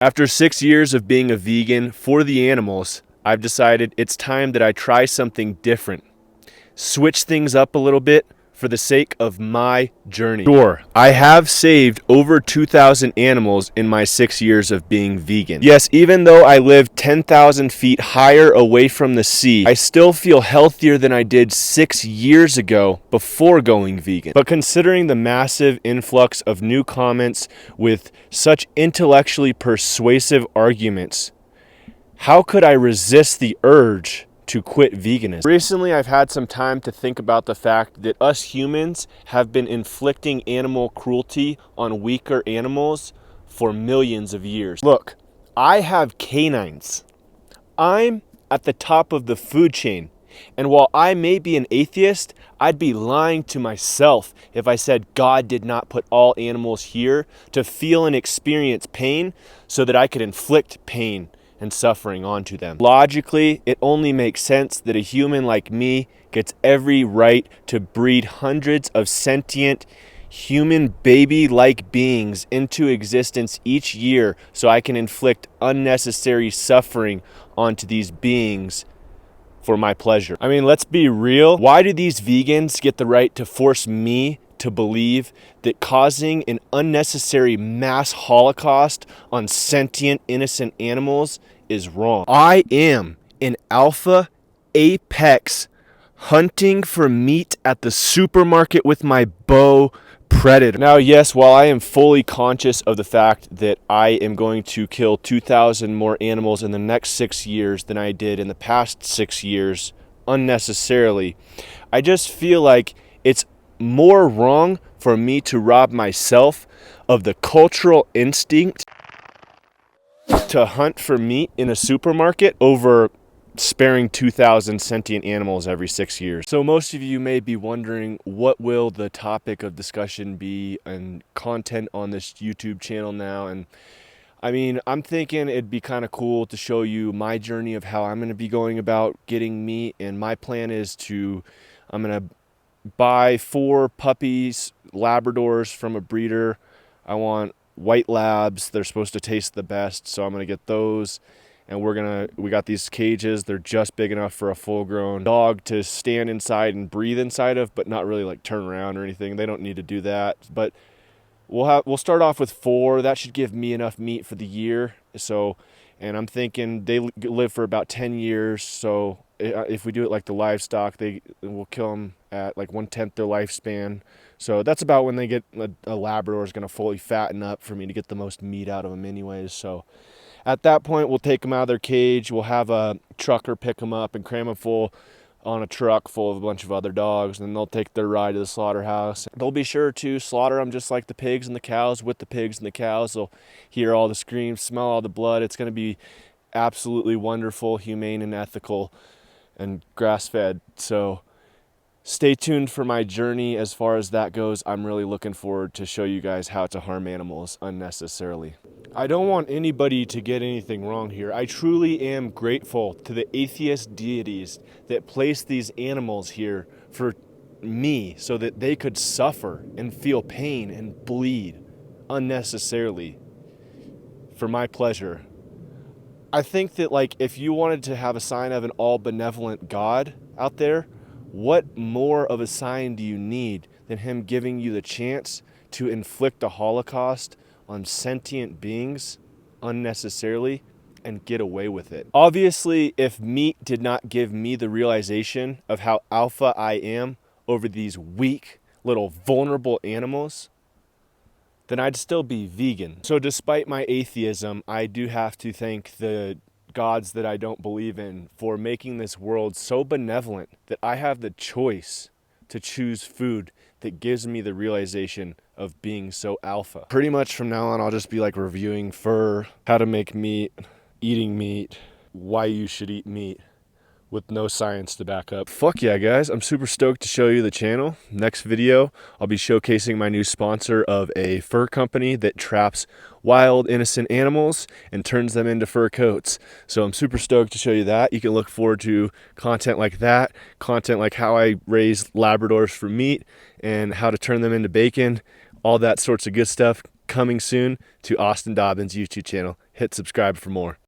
After 6 years of being a vegan for the animals, I've decided it's time that I try something different. Switch things up a little bit for the sake of my journey. Sure, I have saved over 2,000 animals in my 6 years of being vegan. Yes, even though I live 10,000 feet higher away from the sea, I still feel healthier than I did 6 years ago before going vegan. But considering the massive influx of new comments with such intellectually persuasive arguments, how could I resist the urge to quit veganism? Recently, I've had some time to think about the fact that us humans have been inflicting animal cruelty on weaker animals for millions of years. Look, I have canines. I'm at the top of the food chain. And while I may be an atheist, I'd be lying to myself if I said God did not put all animals here to feel and experience pain so that I could inflict pain and suffering onto them. Logically, it only makes sense that a human like me gets every right to breed hundreds of sentient, human baby-like beings into existence each year so I can inflict unnecessary suffering onto these beings for my pleasure. I mean, let's be real. Why do these vegans get the right to force me to believe that causing an unnecessary mass holocaust on sentient, innocent animals is wrong? I am an alpha apex hunting for meat at the supermarket with my bow predator. Now, yes, while I am fully conscious of the fact that I am going to kill 2,000 more animals in the next 6 years than I did in the past 6 years unnecessarily, I just feel like it's more wrong for me to rob myself of the cultural instinct to hunt for meat in a supermarket over sparing 2,000 sentient animals every 6 years. So most of you may be wondering, what will the topic of discussion be and content on this YouTube channel now? And I mean, I'm thinking it'd be kind of cool to show you my journey of how I'm going to be going about getting meat. And my plan is I'm going to buy 4 puppies, Labradors from a breeder. I want white labs. They're supposed to taste the best, so I'm going to get those. And we got these cages. They're just big enough for a full-grown dog to stand inside and breathe inside of, but not really like turn around or anything. They don't need to do that. But we'll start off with 4. That should give me enough meat for the year. So, and I'm thinking they live for about 10 years. So if we do it like the livestock, we'll kill them at like 1/10 their lifespan. So that's about when they get a Labrador is going to fully fatten up for me to get the most meat out of them anyways. So at that point, we'll take them out of their cage. We'll have a trucker pick them up and cram them full on a truck full of a bunch of other dogs. And then they'll take their ride to the slaughterhouse. They'll be sure to slaughter them just like the pigs and the cows with the pigs and the cows. They'll hear all the screams, smell all the blood. It's going to be absolutely wonderful, humane, and ethical, and grass-fed. So stay tuned for my journey as far as that goes. I'm really looking forward to show you guys how to harm animals unnecessarily. I don't want anybody to get anything wrong here. I truly am grateful to the atheist deities that placed these animals here for me so that they could suffer and feel pain and bleed unnecessarily for my pleasure. I think that, like, if you wanted to have a sign of an all-benevolent God out there, what more of a sign do you need than him giving you the chance to inflict a holocaust on sentient beings unnecessarily and get away with it? Obviously, if meat did not give me the realization of how alpha I am over these weak, little vulnerable animals, then I'd still be vegan. So despite my atheism, I do have to thank the gods that I don't believe in for making this world so benevolent that I have the choice to choose food that gives me the realization of being so alpha. Pretty much from now on, I'll just be like reviewing fur, how to make meat, eating meat, why you should eat meat, with no science to back up. Fuck yeah, guys. I'm super stoked to show you the channel. Next video, I'll be showcasing my new sponsor of a fur company that traps wild, innocent animals and turns them into fur coats. So I'm super stoked to show you that. You can look forward to content like that, content like how I raise Labradors for meat and how to turn them into bacon, all that sorts of good stuff coming soon to Austin Dobbins' YouTube channel. Hit subscribe for more.